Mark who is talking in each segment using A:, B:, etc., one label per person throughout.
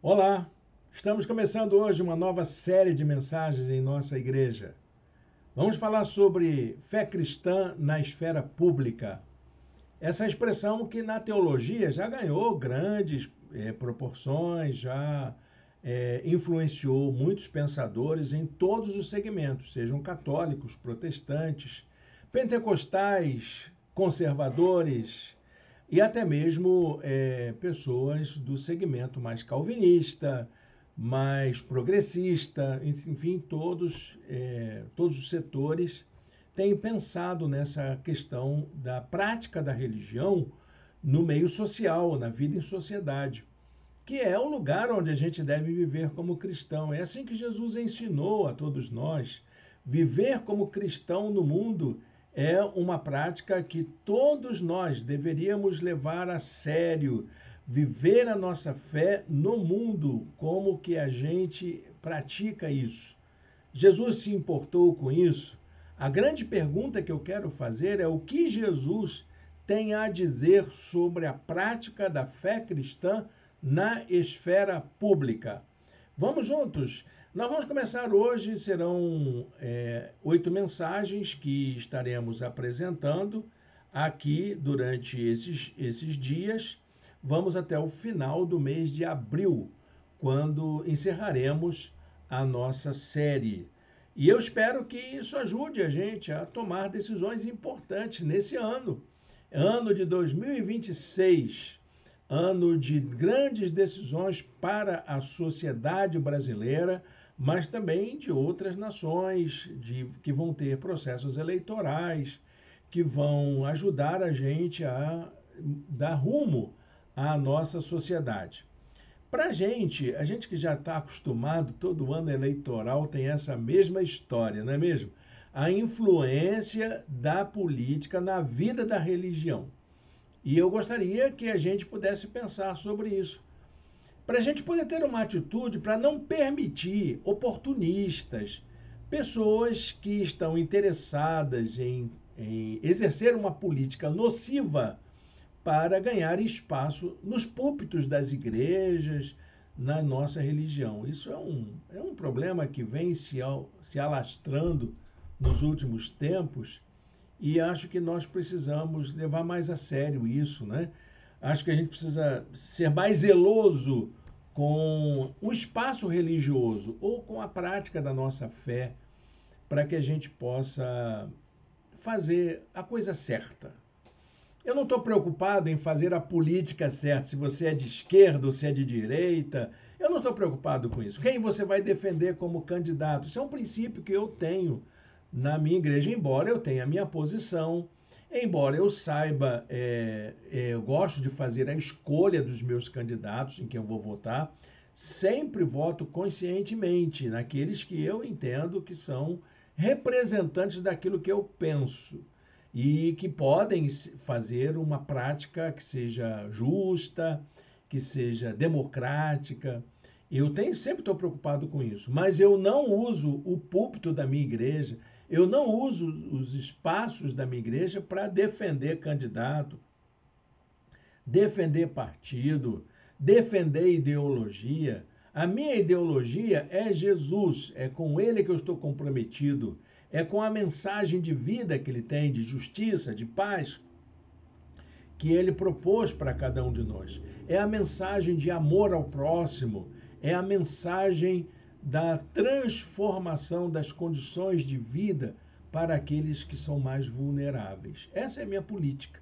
A: Olá, estamos começando hoje uma nova série de mensagens em nossa igreja. Vamos falar sobre fé cristã na esfera pública. Essa expressão que na teologia já ganhou grandes proporções, já influenciou muitos pensadores em todos os segmentos, sejam católicos, protestantes, pentecostais, conservadores, e até mesmo pessoas do segmento mais calvinista, mais progressista, enfim, todos os setores têm pensado nessa questão da prática da religião no meio social, na vida em sociedade, que é o lugar onde a gente deve viver como cristão. É assim que Jesus ensinou a todos nós. Viver como cristão no mundo é uma prática que todos nós deveríamos levar a sério. Viver a nossa fé no mundo, como que a gente pratica isso. Jesus se importou com isso? A grande pergunta que eu quero fazer é o que Jesus tem a dizer sobre a prática da fé cristã na esfera pública. Vamos juntos? Nós vamos começar hoje, serão 8 mensagens que estaremos apresentando aqui durante esses dias. Vamos até o final do mês de abril, quando encerraremos a nossa série. E eu espero que isso ajude a gente a tomar decisões importantes nesse ano de 2026, ano de grandes decisões para a sociedade brasileira, mas também de outras nações, que vão ter processos eleitorais, que vão ajudar a gente a dar rumo à nossa sociedade. Para a gente que já está acostumado, todo ano eleitoral tem essa mesma história, não é mesmo? A influência da política na vida da religião. E eu gostaria que a gente pudesse pensar sobre isso. Para a gente poder ter uma atitude para não permitir oportunistas, pessoas que estão interessadas em exercer uma política nociva para ganhar espaço nos púlpitos das igrejas, na nossa religião. Isso é um problema que vem se alastrando nos últimos tempos e acho que nós precisamos levar mais a sério isso, né? Acho que a gente precisa ser mais zeloso com o espaço religioso ou com a prática da nossa fé para que a gente possa fazer a coisa certa. Eu não estou preocupado em fazer a política certa, se você é de esquerda ou se é de direita. Eu não estou preocupado com isso. Quem você vai defender como candidato? Isso é um princípio que eu tenho na minha igreja, embora eu tenha a minha posição, embora eu saiba, eu gosto de fazer a escolha dos meus candidatos em quem eu vou votar, sempre voto conscientemente naqueles que eu entendo que são representantes daquilo que eu penso e que podem fazer uma prática que seja justa, que seja democrática. Sempre estou preocupado com isso, mas eu não uso o púlpito da minha igreja, eu não uso os espaços da minha igreja para defender candidato, defender partido, defender ideologia. A minha ideologia é Jesus, é com ele que eu estou comprometido, é com a mensagem de vida que ele tem, de justiça, de paz, que ele propôs para cada um de nós. É a mensagem de amor ao próximo, é a mensagem da transformação das condições de vida para aqueles que são mais vulneráveis. Essa é a minha política.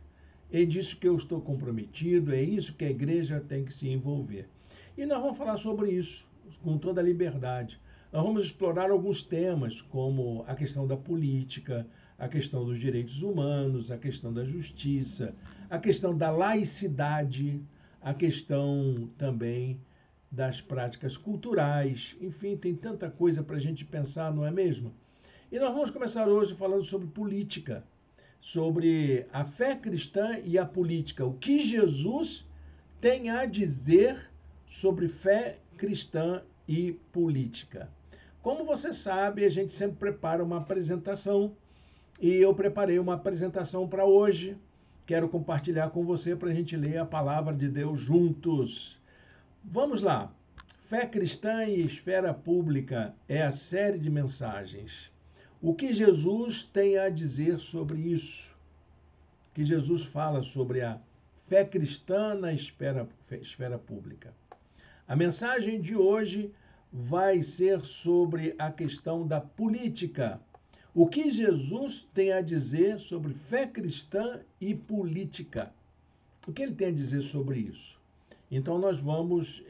A: É disso que eu estou comprometido, é isso que a igreja tem que se envolver. E nós vamos falar sobre isso com toda a liberdade. Nós vamos explorar alguns temas, como a questão da política, a questão dos direitos humanos, a questão da justiça, a questão da laicidade, a questão também das práticas culturais. Enfim, tem tanta coisa para a gente pensar, não é mesmo? E nós vamos começar hoje falando sobre política, sobre a fé cristã e a política. O que Jesus tem a dizer sobre fé cristã e política. Como você sabe, a gente sempre prepara uma apresentação e eu preparei uma apresentação para hoje. Quero compartilhar com você para a gente ler a palavra de Deus juntos. Vamos lá. Fé Cristã e Esfera Pública é a série de mensagens. O que Jesus tem a dizer sobre isso? O que Jesus fala sobre a fé cristã na esfera pública? A mensagem de hoje vai ser sobre a questão da política. O que Jesus tem a dizer sobre fé cristã e política? O que ele tem a dizer sobre isso? Então, nós vamos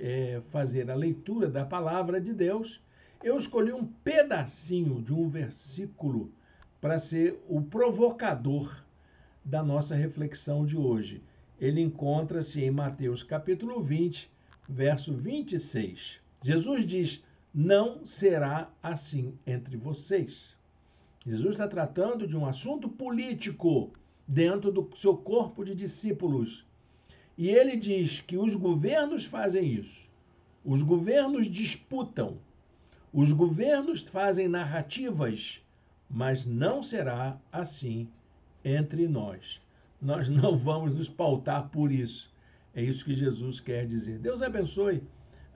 A: fazer a leitura da palavra de Deus. Eu escolhi um pedacinho de um versículo para ser o provocador da nossa reflexão de hoje. Ele encontra-se em Mateus capítulo 20, verso 26. Jesus diz: não será assim entre vocês. Jesus está tratando de um assunto político dentro do seu corpo de discípulos. E ele diz que os governos fazem isso. Os governos disputam. Os governos fazem narrativas, mas não será assim entre nós. Nós não vamos nos pautar por isso. É isso que Jesus quer dizer. Deus abençoe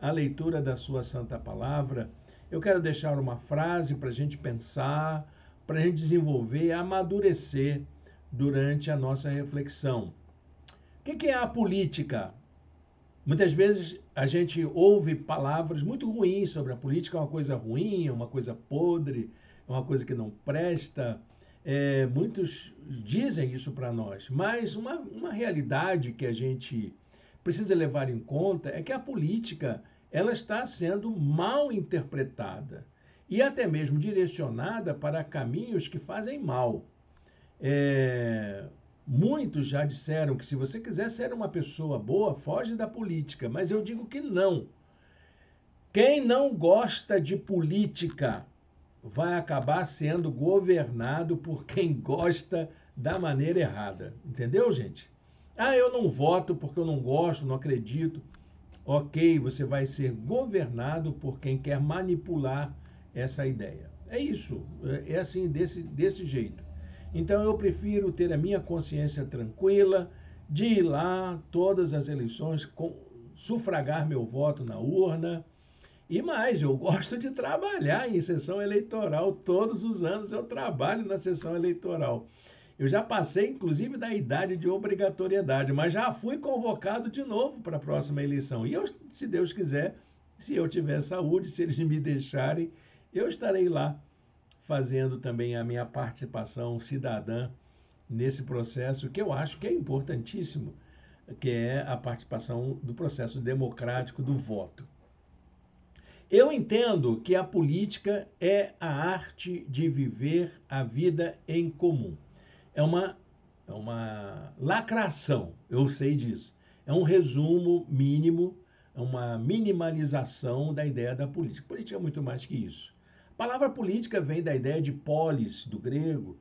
A: a leitura da sua santa palavra. Eu quero deixar uma frase para a gente pensar, para a gente desenvolver, amadurecer durante a nossa reflexão. O que é a política? Muitas vezes a gente ouve palavras muito ruins sobre a política, é uma coisa ruim, é uma coisa podre, é uma coisa que não presta. Muitos dizem isso para nós, mas uma realidade que a gente precisa levar em conta é que a política ela está sendo mal interpretada e até mesmo direcionada para caminhos que fazem mal. Muitos já disseram que se você quiser ser uma pessoa boa, foge da política, mas eu digo que não. Quem não gosta de política vai acabar sendo governado por quem gosta da maneira errada. Entendeu, gente? Eu não voto porque eu não gosto, não acredito. Ok, você vai ser governado por quem quer manipular essa ideia. É isso, é assim, desse jeito. Então eu prefiro ter a minha consciência tranquila de ir lá todas as eleições, sufragar meu voto na urna. E mais, eu gosto de trabalhar em sessão eleitoral. Todos os anos eu trabalho na sessão eleitoral. Eu já passei, inclusive, da idade de obrigatoriedade, mas já fui convocado de novo para a próxima eleição. E eu, se Deus quiser, se eu tiver saúde, se eles me deixarem, eu estarei lá fazendo também a minha participação cidadã nesse processo que eu acho que é importantíssimo, que é a participação do processo democrático do voto. Eu entendo que a política é a arte de viver a vida em comum. É uma lacração, eu sei disso. É um resumo mínimo, é uma minimalização da ideia da política. Política é muito mais que isso. A palavra política vem da ideia de polis, do grego,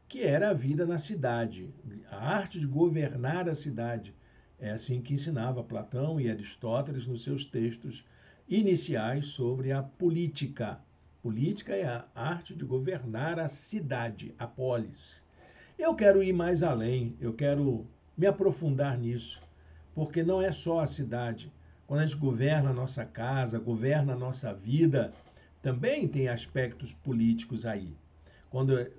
A: que era a vida na cidade, a arte de governar a cidade. É assim que ensinava Platão e Aristóteles nos seus textos iniciais sobre a política. Política é a arte de governar a cidade, a polis. Eu quero ir mais além, eu quero me aprofundar nisso, porque não é só a cidade. Quando a gente governa a nossa casa, governa a nossa vida, também tem aspectos políticos aí.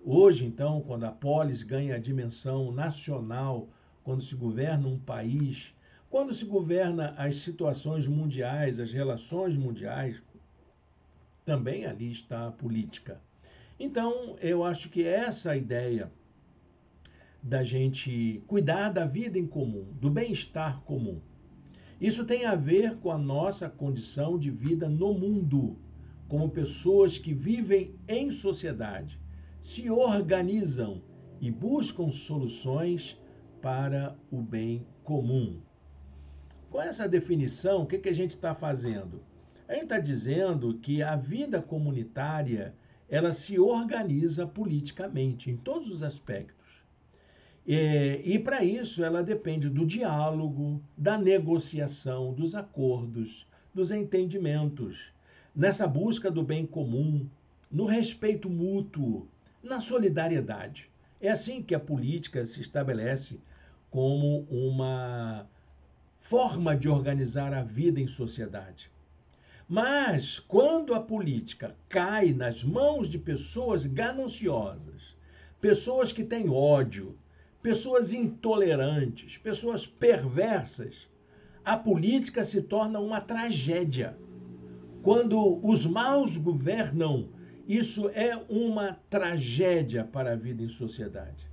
A: Hoje, então, quando a polis ganha a dimensão nacional, quando se governa um país, quando se governa as situações mundiais, as relações mundiais, também ali está a política. Então, eu acho que essa ideia da gente cuidar da vida em comum, do bem-estar comum, isso tem a ver com a nossa condição de vida no mundo, como pessoas que vivem em sociedade, se organizam e buscam soluções para o bem comum. Com essa definição, o que a gente está fazendo? A gente está dizendo que a vida comunitária ela se organiza politicamente, em todos os aspectos. E para isso ela depende do diálogo, da negociação, dos acordos, dos entendimentos, nessa busca do bem comum, no respeito mútuo, na solidariedade. É assim que a política se estabelece como uma forma de organizar a vida em sociedade. Mas quando a política cai nas mãos de pessoas gananciosas, pessoas que têm ódio, pessoas intolerantes, pessoas perversas, a política se torna uma tragédia. Quando os maus governam, isso é uma tragédia para a vida em sociedade.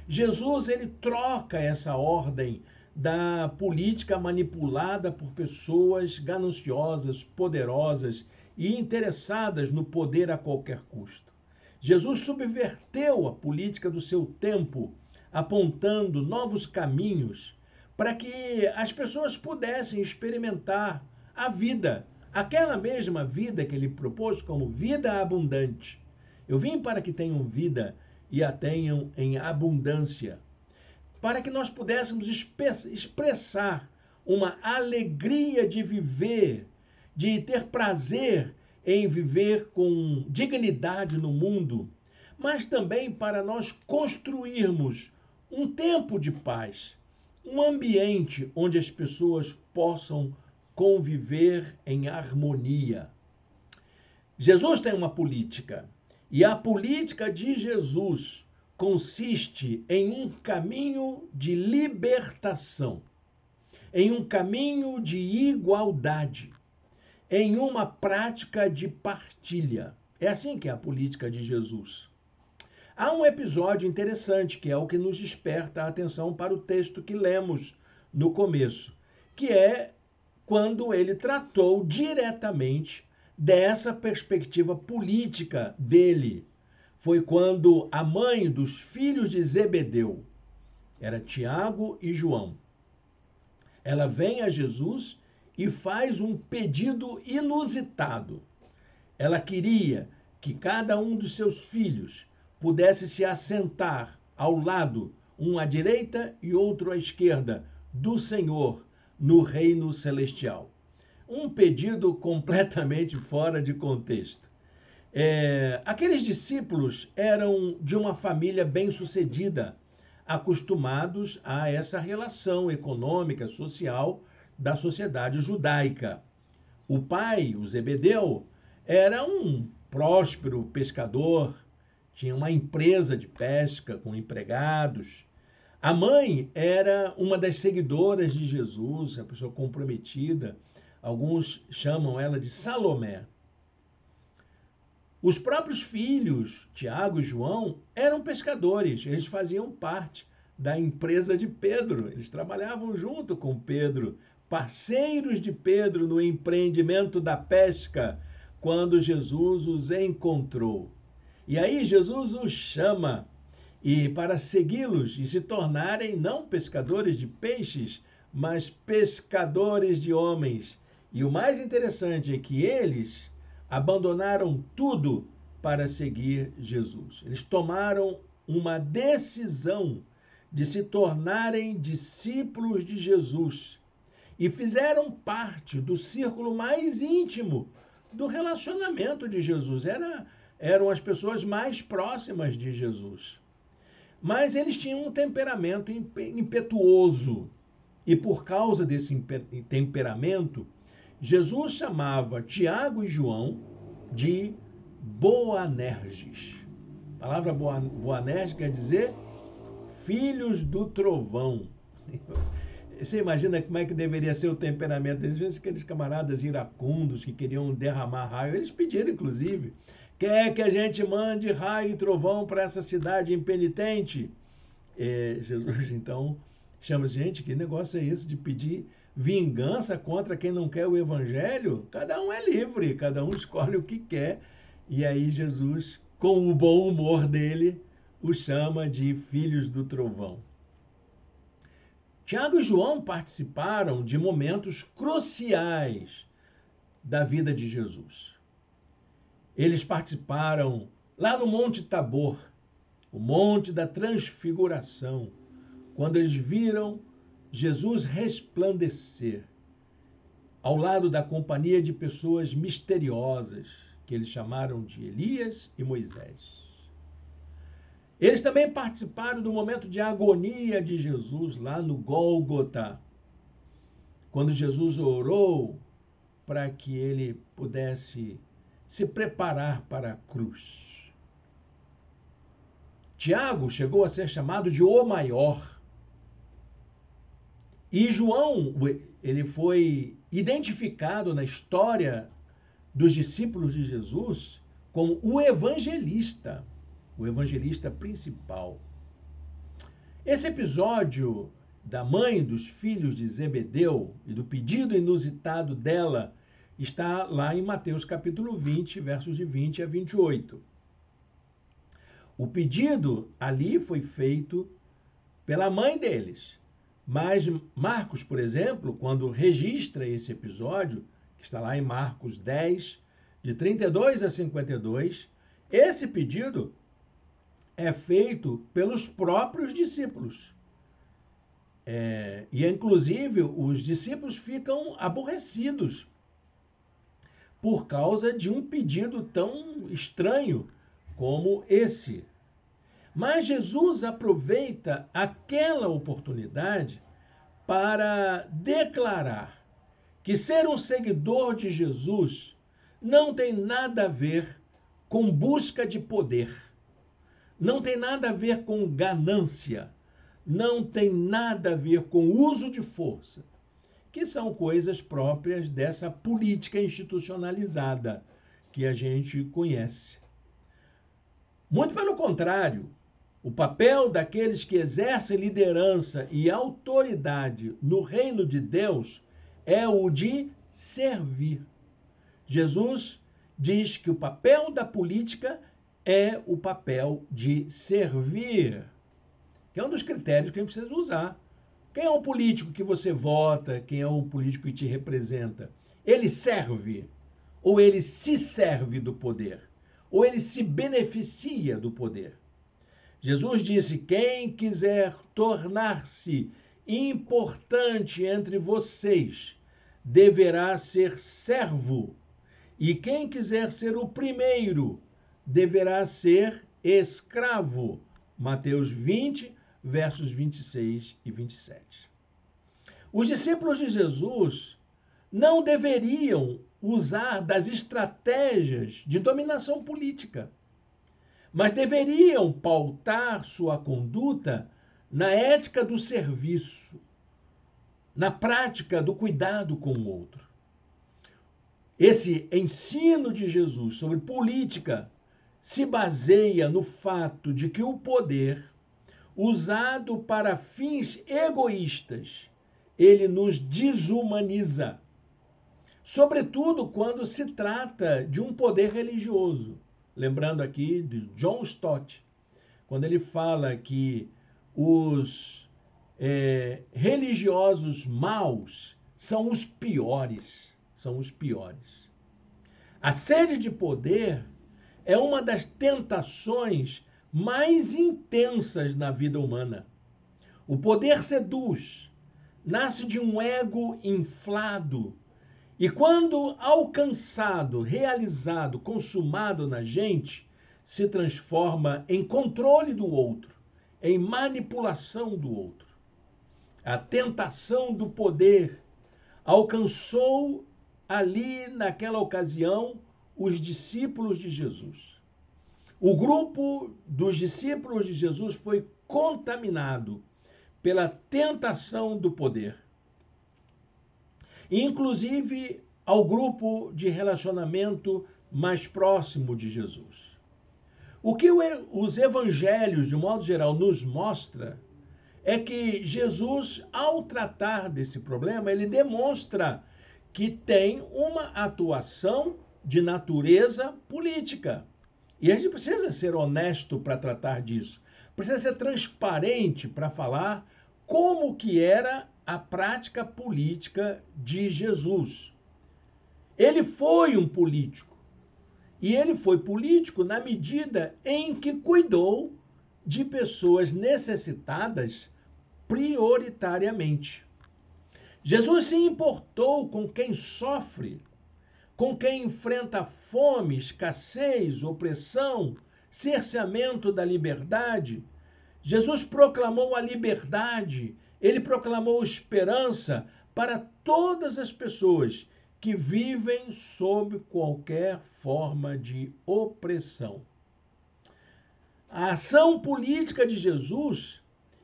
A: Jesus, ele troca essa ordem da política manipulada por pessoas gananciosas, poderosas e interessadas no poder a qualquer custo. Jesus subverteu a política do seu tempo, apontando novos caminhos para que as pessoas pudessem experimentar a vida, aquela mesma vida que ele propôs como vida abundante. Eu vim para que tenham vida e a tenham em abundância, para que nós pudéssemos expressar uma alegria de viver, de ter prazer em viver com dignidade no mundo, mas também para nós construirmos um tempo de paz, um ambiente onde as pessoas possam conviver em harmonia. Jesus tem uma política, e a política de Jesus consiste em um caminho de libertação, em um caminho de igualdade, em uma prática de partilha. É assim que é a política de Jesus. Há um episódio interessante, que é o que nos desperta a atenção para o texto que lemos no começo, que é quando ele tratou diretamente dessa perspectiva política dele. Foi quando a mãe dos filhos de Zebedeu, era Tiago e João, ela vem a Jesus e faz um pedido inusitado. Ela queria que cada um dos seus filhos pudesse se assentar ao lado, um à direita e outro à esquerda, do Senhor no reino celestial. Um pedido completamente fora de contexto. Aqueles discípulos eram de uma família bem-sucedida, acostumados a essa relação econômica, social da sociedade judaica. O pai, o Zebedeu, era um próspero pescador, tinha uma empresa de pesca com empregados. A mãe era uma das seguidoras de Jesus, uma pessoa comprometida. Alguns chamam ela de Salomé. Os próprios filhos, Tiago e João, eram pescadores. Eles faziam parte da empresa de Pedro. Eles trabalhavam junto com Pedro, parceiros de Pedro no empreendimento da pesca, quando Jesus os encontrou. E aí Jesus os chama e para segui-los e se tornarem não pescadores de peixes, mas pescadores de homens. E o mais interessante é que eles abandonaram tudo para seguir Jesus. Eles tomaram uma decisão de se tornarem discípulos de Jesus e fizeram parte do círculo mais íntimo do relacionamento de Jesus. Eram as pessoas mais próximas de Jesus. Mas eles tinham um temperamento impetuoso. E por causa desse temperamento, Jesus chamava Tiago e João de Boanerges. A palavra Boanerges quer dizer filhos do trovão. Você imagina como é que deveria ser o temperamento deles? Às vezes aqueles camaradas iracundos que queriam derramar raio, eles pediram, inclusive, quer que a gente mande raio e trovão para essa cidade impenitente? Jesus, então, chama, gente, que negócio é esse de pedir vingança contra quem não quer o evangelho? Cada um é livre, cada um escolhe o que quer. E aí Jesus, com o bom humor dele, os chama de filhos do trovão. Tiago e João participaram de momentos cruciais da vida de Jesus. Eles participaram lá no Monte Tabor, o Monte da Transfiguração, quando eles viram Jesus resplandecer ao lado da companhia de pessoas misteriosas, que eles chamaram de Elias e Moisés. Eles também participaram do momento de agonia de Jesus lá no Gólgota, quando Jesus orou para que ele pudesse se preparar para a cruz. Tiago chegou a ser chamado de o maior. E João, ele foi identificado na história dos discípulos de Jesus como o evangelista principal. Esse episódio da mãe dos filhos de Zebedeu e do pedido inusitado dela está lá em Mateus capítulo 20, versos de 20 a 28. O pedido ali foi feito pela mãe deles. Mas Marcos, por exemplo, quando registra esse episódio, que está lá em Marcos 10, de 32 a 52, esse pedido é feito pelos próprios discípulos. Inclusive, os discípulos ficam aborrecidos por causa de um pedido tão estranho como esse. Mas Jesus aproveita aquela oportunidade para declarar que ser um seguidor de Jesus não tem nada a ver com busca de poder, não tem nada a ver com ganância, não tem nada a ver com uso de força, que são coisas próprias dessa política institucionalizada que a gente conhece. Muito pelo contrário, o papel daqueles que exercem liderança e autoridade no reino de Deus é o de servir. Jesus diz que o papel da política é o papel de servir, que é um dos critérios que a gente precisa usar. Quem é o político que você vota? Quem é o político que te representa? Ele serve ou ele se serve do poder? Ou ele se beneficia do poder? Jesus disse: quem quiser tornar-se importante entre vocês deverá ser servo, e quem quiser ser o primeiro deverá ser escravo. Mateus 20, versos 26 e 27. Os discípulos de Jesus não deveriam usar das estratégias de dominação política, mas deveriam pautar sua conduta na ética do serviço, na prática do cuidado com o outro. Esse ensino de Jesus sobre política se baseia no fato de que o poder, usado para fins egoístas, ele nos desumaniza, sobretudo quando se trata de um poder religioso. Lembrando aqui de John Stott, quando ele fala que os religiosos maus são os piores. A sede de poder é uma das tentações mais intensas na vida humana. O poder seduz, nasce de um ego inflado, e quando alcançado, realizado, consumado na gente, se transforma em controle do outro, em manipulação do outro. A tentação do poder alcançou ali, naquela ocasião, os discípulos de Jesus. O grupo dos discípulos de Jesus foi contaminado pela tentação do poder. Inclusive ao grupo de relacionamento mais próximo de Jesus. O que os evangelhos, de modo geral, nos mostra é que Jesus, ao tratar desse problema, ele demonstra que tem uma atuação de natureza política. E a gente precisa ser honesto para tratar disso. Precisa ser transparente para falar como que era a prática política de Jesus. Ele foi um político. E ele foi político na medida em que cuidou de pessoas necessitadas prioritariamente. Jesus se importou com quem sofre, com quem enfrenta fome, escassez, opressão, cerceamento da liberdade. Jesus proclamou a liberdade, ele proclamou esperança para todas as pessoas que vivem sob qualquer forma de opressão. A ação política de Jesus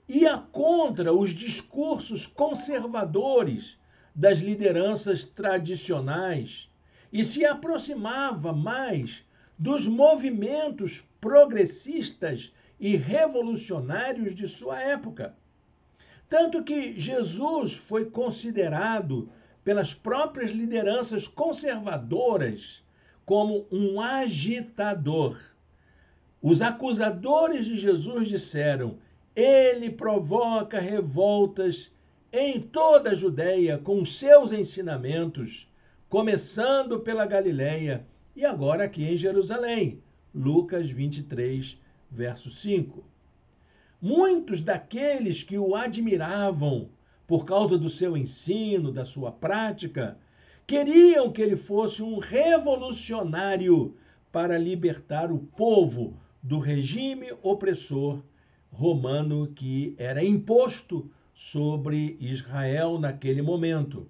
A: ia contra os discursos conservadores das lideranças tradicionais e se aproximava mais dos movimentos progressistas e revolucionários de sua época. Tanto que Jesus foi considerado pelas próprias lideranças conservadoras como um agitador. Os acusadores de Jesus disseram: ele provoca revoltas em toda a Judéia com seus ensinamentos, começando pela Galileia e agora aqui em Jerusalém. Lucas 23, verso 5. Muitos daqueles que o admiravam por causa do seu ensino, da sua prática, queriam que ele fosse um revolucionário para libertar o povo do regime opressor romano que era imposto sobre Israel naquele momento.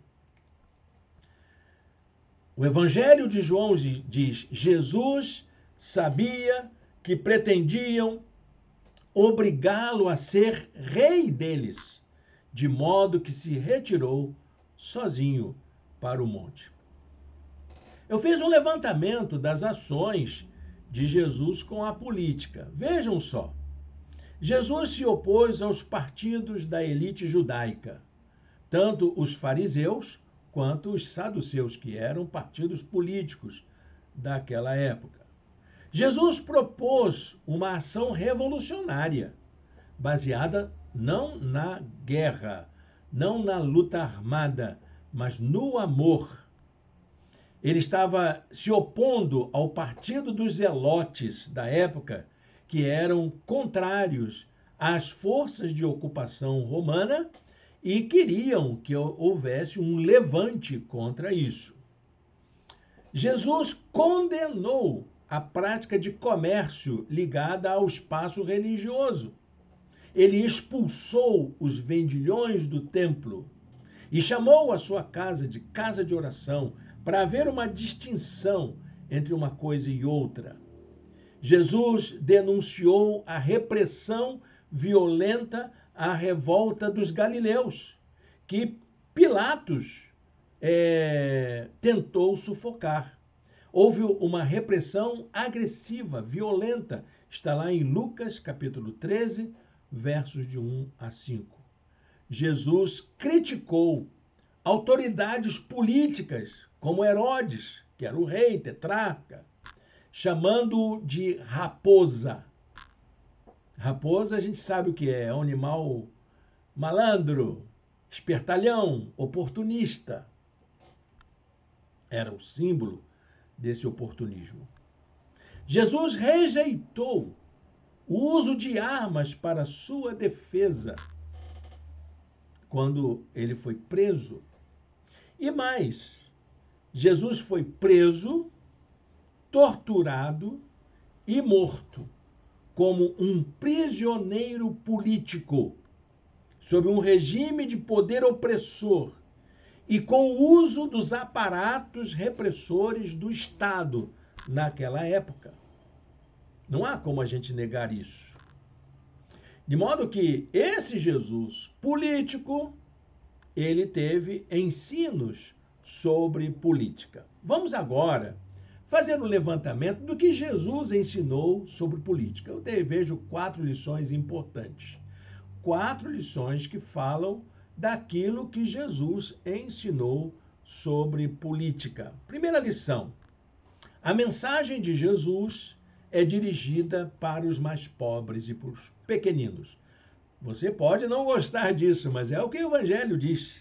A: O Evangelho de João diz: Jesus sabia que pretendiam obrigá-lo a ser rei deles, de modo que se retirou sozinho para o monte. Eu fiz um levantamento das ações de Jesus com a política. Vejam só. Jesus se opôs aos partidos da elite judaica, tanto os fariseus quanto os saduceus, que eram partidos políticos daquela época. Jesus propôs uma ação revolucionária, baseada não na guerra, não na luta armada, mas no amor. Ele estava se opondo ao partido dos zelotes da época, que eram contrários às forças de ocupação romana e queriam que houvesse um levante contra isso. Jesus condenou a prática de comércio ligada ao espaço religioso. Ele expulsou os vendilhões do templo e chamou a sua casa de oração, para haver uma distinção entre uma coisa e outra. Jesus denunciou a repressão violenta à revolta dos galileus, que Pilatos tentou sufocar. Houve uma repressão agressiva, violenta. Está lá em Lucas, capítulo 13, versos de 1 a 5. Jesus criticou autoridades políticas, como Herodes, que era o rei, tetrarca, chamando-o de raposa. Raposa, a gente sabe o que é um animal malandro, espertalhão, oportunista. Era o símbolo desse oportunismo. Jesus rejeitou o uso de armas para sua defesa quando ele foi preso. E mais, Jesus foi preso, torturado e morto como um prisioneiro político, sob um regime de poder opressor e com o uso dos aparatos repressores do Estado naquela época. Não há como a gente negar isso. De modo que esse Jesus político, ele teve ensinos sobre política. Vamos agora fazer um levantamento do que Jesus ensinou sobre política. Eu vejo 4 lições importantes. 4 lições que falam daquilo que Jesus ensinou sobre política. Primeira lição: a mensagem de Jesus é dirigida para os mais pobres e para os pequeninos. Você pode não gostar disso, mas é o que o Evangelho diz.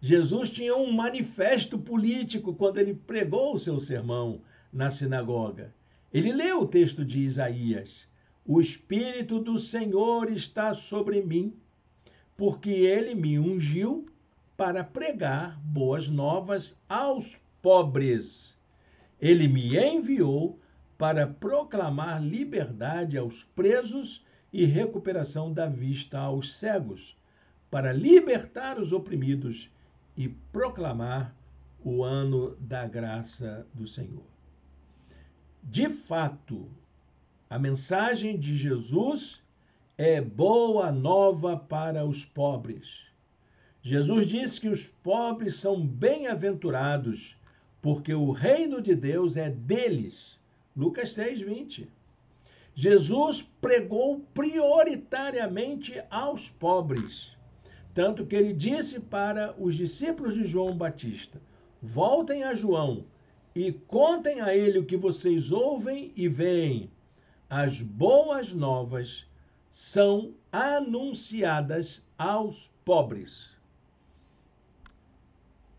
A: Jesus tinha um manifesto político quando ele pregou o seu sermão na sinagoga. Ele leu o texto de Isaías: o Espírito do Senhor está sobre mim, porque ele me ungiu para pregar boas novas aos pobres. Ele me enviou para proclamar liberdade aos presos e recuperação da vista aos cegos, para libertar os oprimidos e proclamar o ano da graça do Senhor. De fato, a mensagem de Jesus é boa nova para os pobres. Jesus disse que os pobres são bem-aventurados, porque o reino de Deus é deles. Lucas 6:20. Jesus pregou prioritariamente aos pobres, tanto que ele disse para os discípulos de João Batista: voltem a João e contem a ele o que vocês ouvem e veem. As boas novas são anunciadas aos pobres.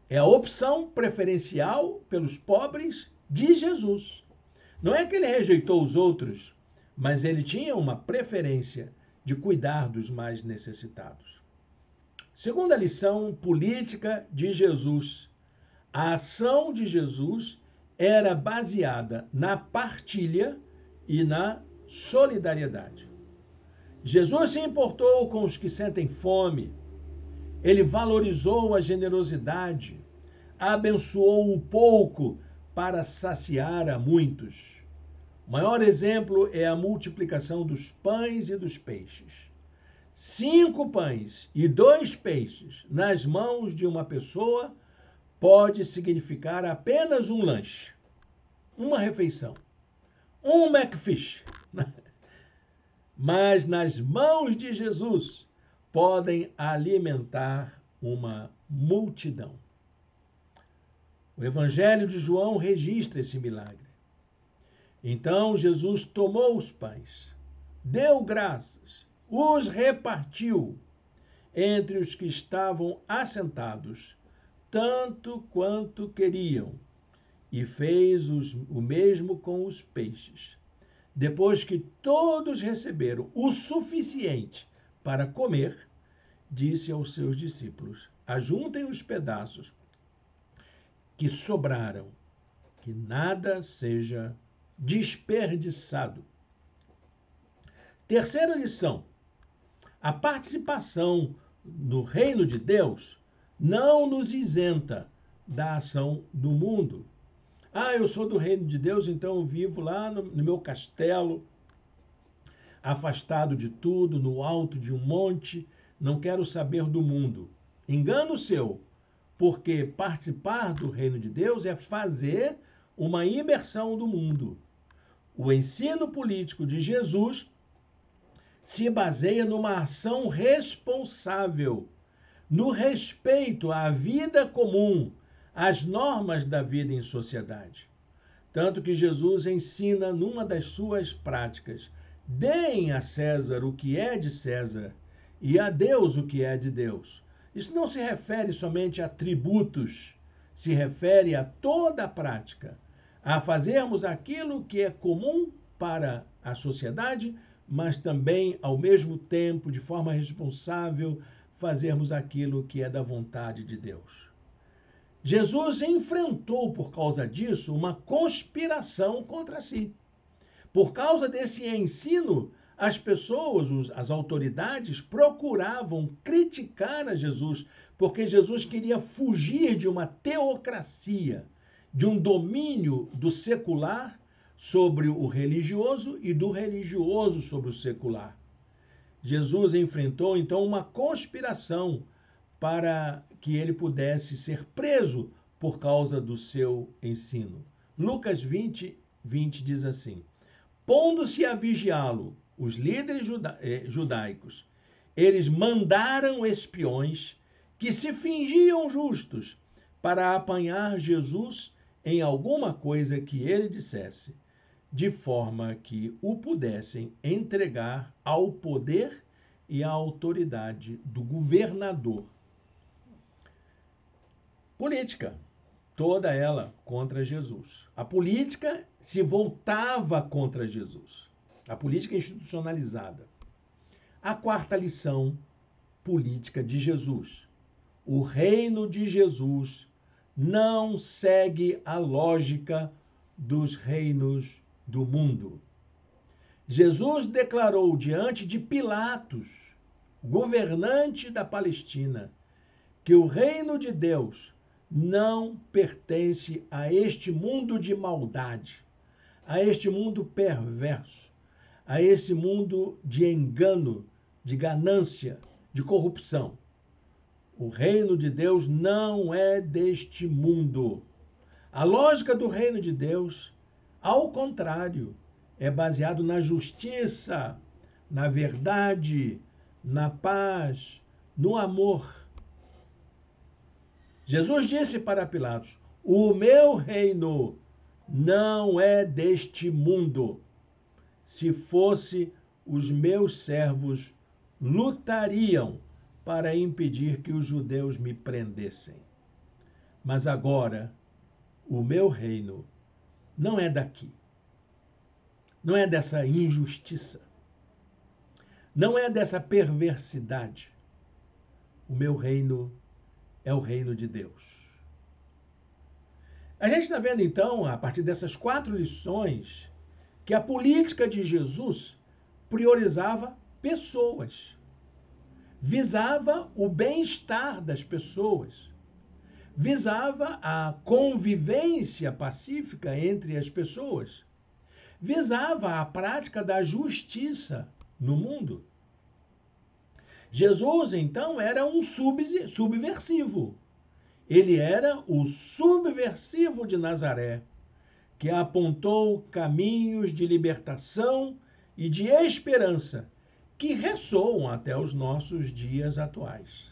A: É a opção preferencial pelos pobres de Jesus. Não é que ele rejeitou os outros, mas ele tinha uma preferência de cuidar dos mais necessitados. Segunda lição política de Jesus. A ação de Jesus era baseada na partilha e na solidariedade. Jesus se importou com os que sentem fome. Ele valorizou a generosidade, abençoou o pouco para saciar a muitos. O maior exemplo é a multiplicação dos pães e dos peixes. 5 pães e 2 peixes nas mãos de uma pessoa pode significar apenas um lanche, uma refeição, um McFish. Mas nas mãos de Jesus podem alimentar uma multidão. O Evangelho de João registra esse milagre. Então Jesus tomou os pães, deu graças, os repartiu entre os que estavam assentados, tanto quanto queriam, e fez o mesmo com os peixes. Depois que todos receberam o suficiente para comer, disse aos seus discípulos: ajuntem os pedaços que sobraram, que nada seja desperdiçado. Terceira lição: a participação no reino de Deus não nos isenta da ação no mundo. Eu sou do reino de Deus, então eu vivo lá no meu castelo, afastado de tudo, no alto de um monte, não quero saber do mundo. Engano seu, porque participar do reino de Deus é fazer uma imersão do mundo. O ensino político de Jesus se baseia numa ação responsável, no respeito à vida comum, às normas da vida em sociedade. Tanto que Jesus ensina numa das suas práticas: deem a César o que é de César e a Deus o que é de Deus. Isso não se refere somente a tributos, se refere a toda a prática, a fazermos aquilo que é comum para a sociedade, mas também, ao mesmo tempo, de forma responsável, fazermos aquilo que é da vontade de Deus. Jesus enfrentou, por causa disso, uma conspiração contra si. Por causa desse ensino, as pessoas, as autoridades, procuravam criticar a Jesus, porque Jesus queria fugir de uma teocracia, de um domínio do secular sobre o religioso e do religioso sobre o secular. Jesus enfrentou, então, uma conspiração para que ele pudesse ser preso por causa do seu ensino. Lucas 20 diz assim: pondo-se a vigiá-lo, os líderes judaicos, eles mandaram espiões que se fingiam justos para apanhar Jesus em alguma coisa que ele dissesse, de forma que o pudessem entregar ao poder e à autoridade do governador. Política, toda ela contra Jesus. A política se voltava contra Jesus. A política institucionalizada. A quarta lição política de Jesus. O reino de Jesus não segue a lógica dos reinos do mundo. Jesus declarou diante de Pilatos, governante da Palestina, que o reino de Deus não pertence a este mundo de maldade, a este mundo perverso, a esse mundo de engano, de ganância, de corrupção. O reino de Deus não é deste mundo. A lógica do reino de Deus, ao contrário, é baseado na justiça, na verdade, na paz, no amor. Jesus disse para Pilatos: o meu reino não é deste mundo. Se fosse, os meus servos lutariam para impedir que os judeus me prendessem. Mas agora, o meu reino não é daqui. Não é dessa injustiça. Não é dessa perversidade. O meu reino é o reino de Deus. A gente está vendo, então, a partir dessas 4 lições, que a política de Jesus priorizava pessoas, visava o bem-estar das pessoas, visava a convivência pacífica entre as pessoas, visava a prática da justiça no mundo. Jesus, então, era um subversivo. Ele era o subversivo de Nazaré, que apontou caminhos de libertação e de esperança que ressoam até os nossos dias atuais.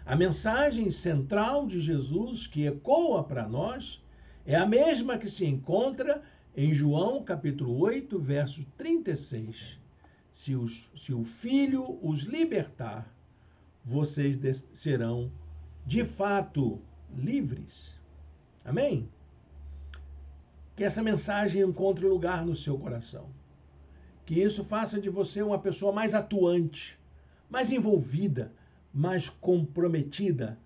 A: A mensagem central de Jesus, que ecoa para nós, é a mesma que se encontra em João capítulo 8, verso 36. Se o Filho os libertar, vocês serão de fato livres. Amém? Que essa mensagem encontre lugar no seu coração. Que isso faça de você uma pessoa mais atuante, mais envolvida, mais comprometida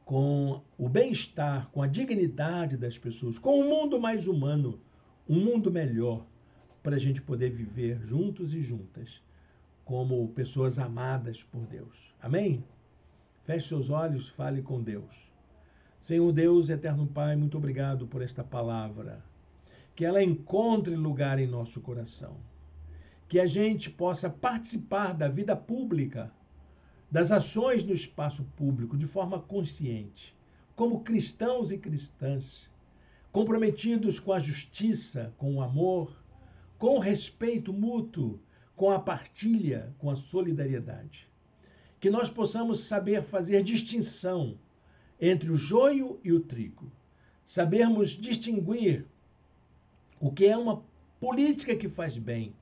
A: com o bem-estar, com a dignidade das pessoas, com um mundo mais humano, um mundo melhor, para a gente poder viver juntos e juntas, como pessoas amadas por Deus. Amém? Feche seus olhos, fale com Deus. Senhor Deus, eterno Pai, muito obrigado por esta palavra. Que ela encontre lugar em nosso coração. Que a gente possa participar da vida pública, das ações no espaço público, de forma consciente, como cristãos e cristãs, comprometidos com a justiça, com o amor, com o respeito mútuo, com a partilha, com a solidariedade. Que nós possamos saber fazer distinção entre o joio e o trigo. Sabermos distinguir o que é uma política que faz bem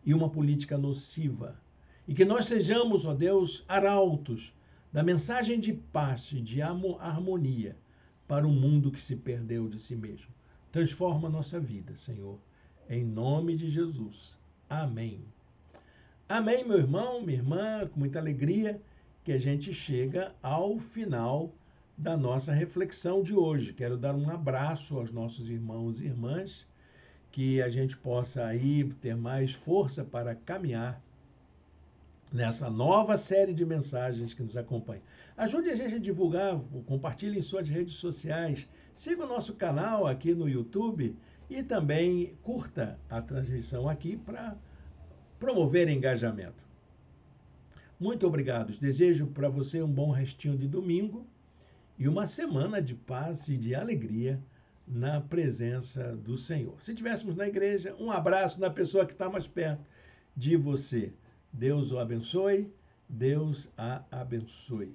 A: e uma política nociva. E que nós sejamos, ó Deus, arautos da mensagem de paz e de harmonia para um mundo que se perdeu de si mesmo. Transforma a nossa vida, Senhor, em nome de Jesus. Amém. Amém, meu irmão, minha irmã, com muita alegria que a gente chega ao final da nossa reflexão de hoje. Quero dar um abraço aos nossos irmãos e irmãs, que a gente possa aí ter mais força para caminhar nessa nova série de mensagens que nos acompanha. Ajude a gente a divulgar, compartilhe em suas redes sociais, siga o nosso canal aqui no YouTube e também curta a transmissão aqui para promover engajamento. Muito obrigado. Desejo para você um bom restinho de domingo e uma semana de paz e de alegria na presença do Senhor. Se estivéssemos na igreja, um abraço na pessoa que está mais perto de você. Deus o abençoe, Deus a abençoe.